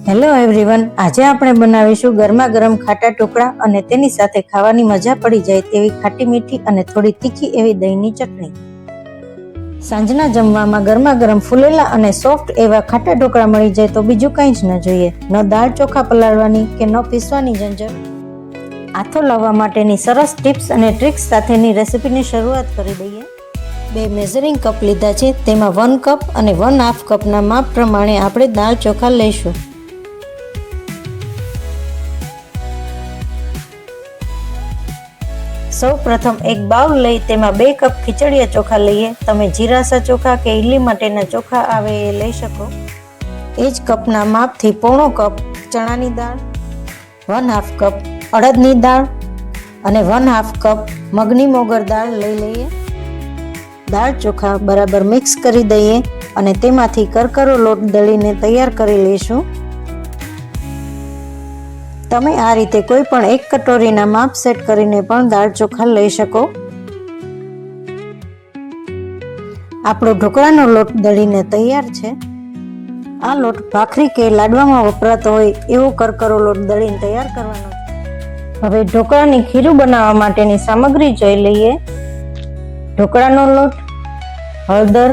Hello everyone, આજે આપણે બનાવીશું ગરમા ગરમ ખાટા ઢોકળા અને તેની સાથે ખાવાની મજા પડી જાય તેવી ખાટી મીઠી અને થોડી તીખી એવી દહીંની ચટણી. સાંજના જમવામાં ગરમા ગરમ ફૂલેલા અને સોફ્ટ એવા ખાટા ઢોકળા મળી જાય તો બીજું કંઈ જ ન જોઈએ. ન દાળ ચોખા પલાળવાની કે ન પીસવાની ઝંઝટ. આથો લાવવા માટેની સરસ ટિપ્સ અને ટ્રિક્સ સાથેની રેસીપીની શરૂઆત કરી દઈએ. 2 મેઝરિંગ કપ લીધા છે, તેમાં 1 કપ અને 1/2 કપના માપ પ્રમાણે આપણે દાળ ચોખા લઈશું. સૌ પ્રથમ એક બાઉલ લઈ તેમાં 2 કપ ખીચડિયા ચોખા લઈએ. તમે જીરાસા ચોખા કે ઇડલી માટેના ચોખા આવે એ લઈ શકો. એ જ કપના માપથી પોણો કપ ચણાની દાળ, 1/2 કપ અડદની દાળ અને 1/2 કપ મગની મોગર દાળ લઈ લઈએ. દાળ ચોખા બરાબર મિક્સ કરી દઈએ અને તેમાંથી કરકરો લોટ દળીને તૈયાર કરી લઈશું. તમે આ રીતે કોઈ પણ એક કટોરીના માપ સેટ કરીને પણ દાળ ચોખા લઈ શકો. આપણો ઢોકળાનો લોટ દળીને તૈયાર છે. આ લોટ ભાખરી કે લાડવામાં વપરાતો હોય એવો કરકરો લોટ દળીને તૈયાર કરવાનો છે. હવે ઢોકળાની ખીરું બનાવવા માટેની સામગ્રી જોઈ લઈએ. ઢોકળાનો લોટ, હળદર,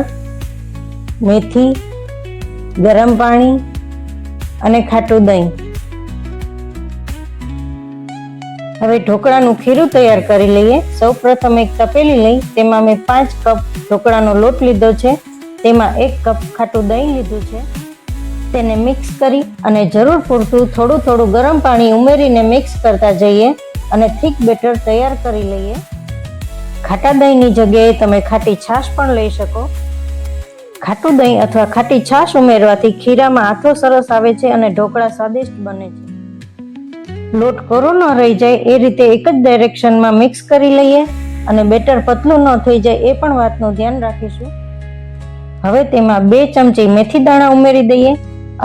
મેથી, ગરમ પાણી અને ખાટું દહીં. હવે ઢોકળાનું ખીરું તૈયાર કરી લઈએ. સૌ પ્રથમ એક તપેલી લઈ તેમાં મેં 5 કપ ઢોકળાનો લોટ લીધો છે. તેમાં 1 કપ ખાટું દહીં લીધું છે. તેને મિક્સ કરી અને જરૂર પૂરતું થોડું થોડું ગરમ પાણી ઉમેરીને મિક્સ કરતા જઈએ અને થીક બેટર તૈયાર કરી લઈએ. ખાટા દહીંની જગ્યાએ તમે ખાટી છાશ પણ લઈ શકો. ખાટું દહીં અથવા ખાટી છાશ ઉમેરવાથી ખીરામાં આથો સરસ આવે છે અને ઢોકળા સ્વાદિષ્ટ બને છે. લોટ કોરો ન રહી જાય એ રીતે એક જ ડાયરેક્શનમાં મિક્સ કરી લઈએ અને બેટર પતલું ન થઈ જાય એ પણ વાતનું ધ્યાન રાખીશું. હવે તેમાં 2 ચમચી મેથી દાણા ઉમેરી દઈએ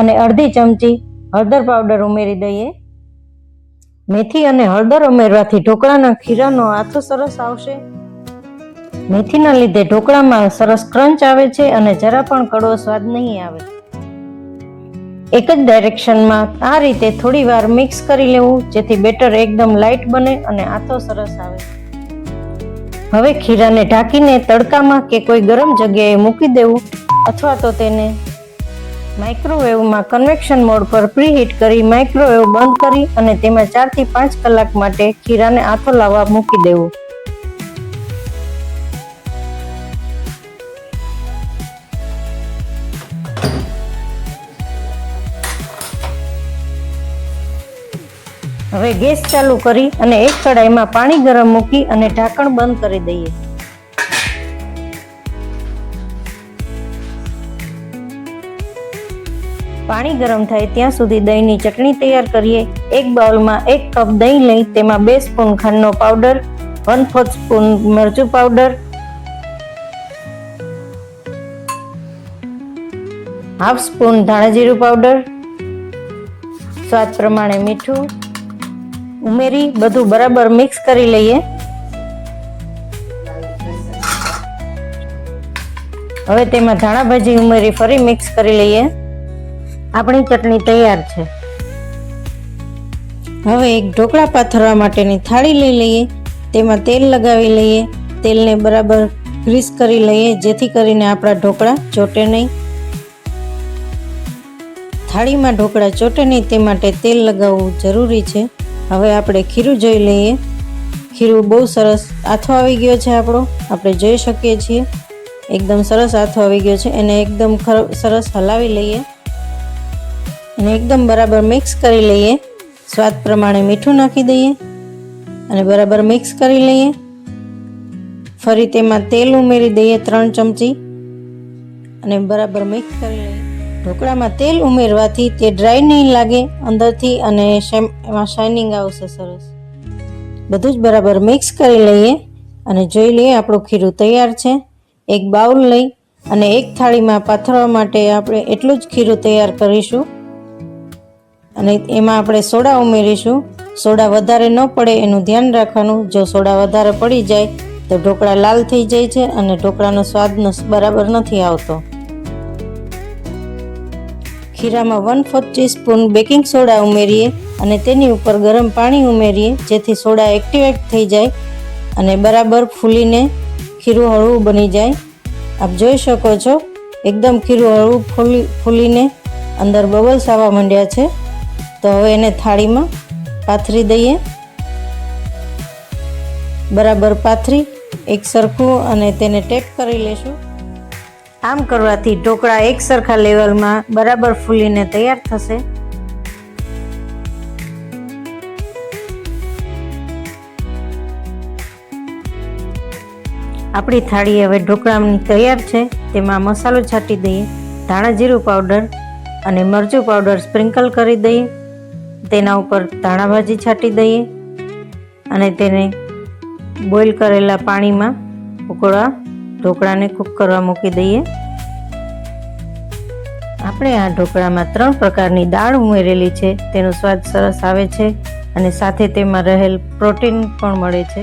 અને અડધી ચમચી હળદર પાવડર ઉમેરી દઈએ. મેથી અને હળદર ઉમેરવાથી ઢોકળાના ખીરાનો આથો સરસ આવશે. મેથીના લીધે ઢોકળામાં સરસ ક્રંચ આવે છે અને જરા પણ કડવો સ્વાદ નહીં આવે. એક જ ડાયરેક્શનમાં આ રીતે થોડી વાર મિક્સ કરી લેવું જેથી બેટર એકદમ લાઇટ બને અને આથો સરસ આવે. હવે ખીરાને ઢાંકીને તડકામાં કે કોઈ ગરમ જગ્યાએ મૂકી દેવું અથવા તો તેને માઇક્રોવેવમાં કન્વેક્શન મોડ પર પ્રીહીટ કરી માઇક્રોવેવ બંધ કરી અને તેમાં 4 થી 5 કલાક માટે ખીરાને આથો લાવવા મૂકી દેવું. હવે ગેસ ચાલુ કરી અને એક કડાઈમાં પાણી ગરમ મૂકી અને ઢાંકણ બંધ કરી દઈએ. પાણી ગરમ થાય ત્યાં સુધી દહીંની ચટણી તૈયાર કરીએ. એક બાઉલમાં 1 કપ દહીં લઈ તેમાં 2 સ્પૂન ખાંડનો પાવડર, 1/4 સ્પૂન મરચું પાવડર, 1/2 સ્પૂન ધાણા જીરું પાવડર, સ્વાદ પ્રમાણે મીઠું ઉમેરી બધું બરાબર મિક્સ કરી લઈએ. હવે તેમાં ધાણા ભાજી ઉમેરી ફરી મિક્સ કરી લઈએ. આપણી ચટણી તૈયાર છે. હવે એક ઢોકળા પાથરવા માટેની થાળી લઈ લઈએ. તેમાં તેલ લગાવી લઈએ. તેલને બરાબર ગ્રીસ કરી લઈએ જેથી કરીને આપણા ઢોકળા ચોટે નહીં. થાળીમાં ઢોકળા ચોટે નહીં તે માટે તેલ લગાવવું જરૂરી છે. હવે આપણે ખીરું જોઈ લઈએ. ખીરું બહુ સરસ આથો આવી ગયો છે આપણો, આપણે જોઈ શકીએ છીએ. એકદમ સરસ આથો આવી ગયો છે. એને એકદમ સરસ હલાવી લઈએ અને એકદમ બરાબર મિક્સ કરી લઈએ. સ્વાદ પ્રમાણે મીઠું નાખી દઈએ અને બરાબર મિક્સ કરી લઈએ. ફરી તેમાં તેલ ઉમેરી દઈએ 3 ચમચી અને બરાબર મિક્સ કરી લઈએ. ઢોકળામાં તેલ ઉમેરવાથી તે ડ્રાય નહીં લાગે અંદરથી અને એમાં શાઇનિંગ આવશે સરસ. બધું જ બરાબર મિક્સ કરી લઈએ અને જોઈ લઈએ આપણું ખીરું તૈયાર છે. એક બાઉલ લઈ અને એક થાળીમાં પાથરવા માટે આપણે એટલું જ ખીરું તૈયાર કરીશું અને એમાં આપણે સોડા ઉમેરીશું. સોડા વધારે ન પડે એનું ધ્યાન રાખવાનું. જો સોડા વધારે પડી જાય તો ઢોકળા લાલ થઈ જાય છે અને ઢોકળાનો સ્વાદ બરાબર નથી આવતો. ખીરામાં 1/4 ટીસ્પૂન બેકિંગ સોડા ઉમેરીએ અને તેની ઉપર ગરમ પાણી ઉમેરીએ, જેથી સોડા એક્ટિવેટ થઈ જાય અને બરાબર ફૂલીને ખીરું હળવું બની જાય. આપ જોઈ શકો છો એકદમ ખીરું હળવું ફૂલીને અંદર બબલ્સ આવવા માંડ્યા છે. તો હવે એને થાળીમાં પાથરી દઈએ. બરાબર પાથરી એક સરખું અને તેને ટેપ કરી લેશું. આમ કરવાથી ઢોકળા એક સરખા લેવલમાં બરાબર ફૂલીને તૈયાર થશે. આપણી થાળી હવે ઢોકળાની તૈયાર છે. તેમાં મસાલો છાંટી દઈએ, ધાણા જીરું પાવડર અને મરચું પાવડર સ્પ્રિંકલ કરી દઈએ. તેના ઉપર ધાણા ભાજી છાંટી દઈએ અને તેને બોઇલ કરેલા પાણીમાં ઉકળવા ઢોકળાને કૂક કરવા મૂકી દઈએ. આપણે આ ઢોકળામાં 3 પ્રકારની દાળ ઉમેરેલી છે. તેનો સ્વાદ સરસ આવે છે અને સાથે તેમાં રહેલ પ્રોટીન પણ મળે છે.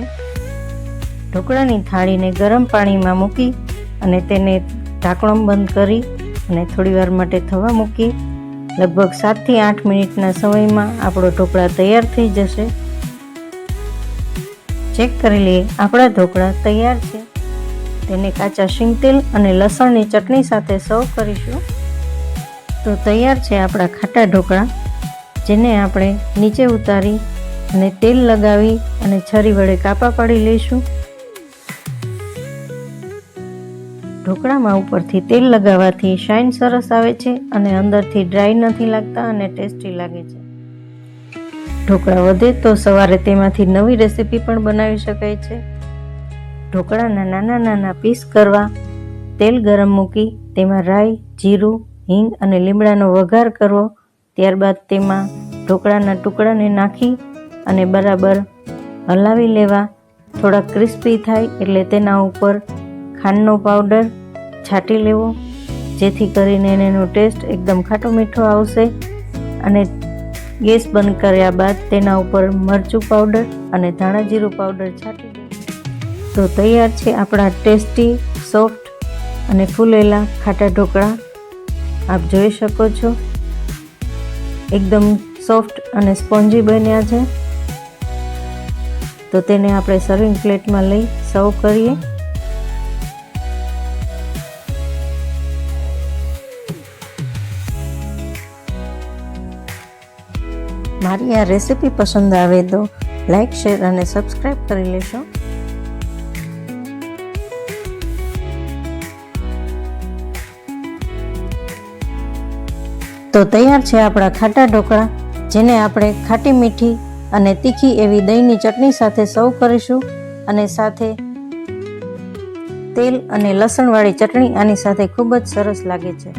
ઢોકળાની થાળીને ગરમ પાણીમાં મૂકી અને તેને ઢાંકણું બંધ કરી અને થોડીવાર માટે થવા મૂકી. લગભગ 7 થી 8 મિનિટના સમયમાં આપણો ઢોકળા તૈયાર થઈ જશે. ચેક કરી લઈએ, આપણા ઢોકળા તૈયાર છે. તેને કાચા શીંગ તેલ અને લસણની ચટણી સાથે સર્વ કરીશું. તો તૈયાર છે આપણા ખાટા ઢોકળા, જેને આપણે નીચે ઉતારી અને તેલ લગાવી અને છરી વડે કાપા પાડી લઈશું. ઢોકળામાં ઉપરથી તેલ લગાવવાથી શાઇન સરસ આવે છે અને અંદરથી ડ્રાય નથી લાગતા અને ટેસ્ટી લાગે છે. ઢોકળા વધે તો સવારે તેમાંથી નવી રેસીપી પણ બનાવી શકાય છે. ઢોકળાના નાના નાના પીસ કરવા તેલ ગરમ મૂકી તેમાં રાઈ, જીરું, હિંગ અને લીમડાનો વઘાર કરવો. ત્યારબાદ તેમાં ઢોકળાના ટુકડાને નાખી અને બરાબર હલાવી લેવા. થોડા ક્રિસ્પી થાય એટલે તેના ઉપર ખાંડનો પાવડર છાંટી લેવો, જેથી કરીને એનો ટેસ્ટ એકદમ ખાટો મીઠો આવશે. અને ગેસ બંધ કર્યા બાદ તેના ઉપર મરચું પાવડર અને ધાણા જીરું પાવડર છાંટી દેવું. તો તૈયાર છે આપણા ટેસ્ટી, સોફ્ટ અને ફૂલેલા ખાટા ઢોકળા. આપ જોઈ શકો છો એકદમ સોફ્ટ અને સ્પોન્જી બન્યા છે. તો તેને આપણે સર્વિંગ પ્લેટમાં લઈ સર્વ કરીએ. મારી આ રેસીપી પસંદ આવે તો લાઈક, શેર અને સબસ્ક્રાઈબ કરી લેશો. તો તૈયાર છે આપણા ખાટા ઢોકળા, જેને આપણે ખાટી મીઠી અને તીખી એવી દહીંની ચટણી સાથે સર્વ કરીશું. અને સાથે તેલ અને લસણવાળી ચટણી આની સાથે ખૂબ જ સરસ લાગે છે.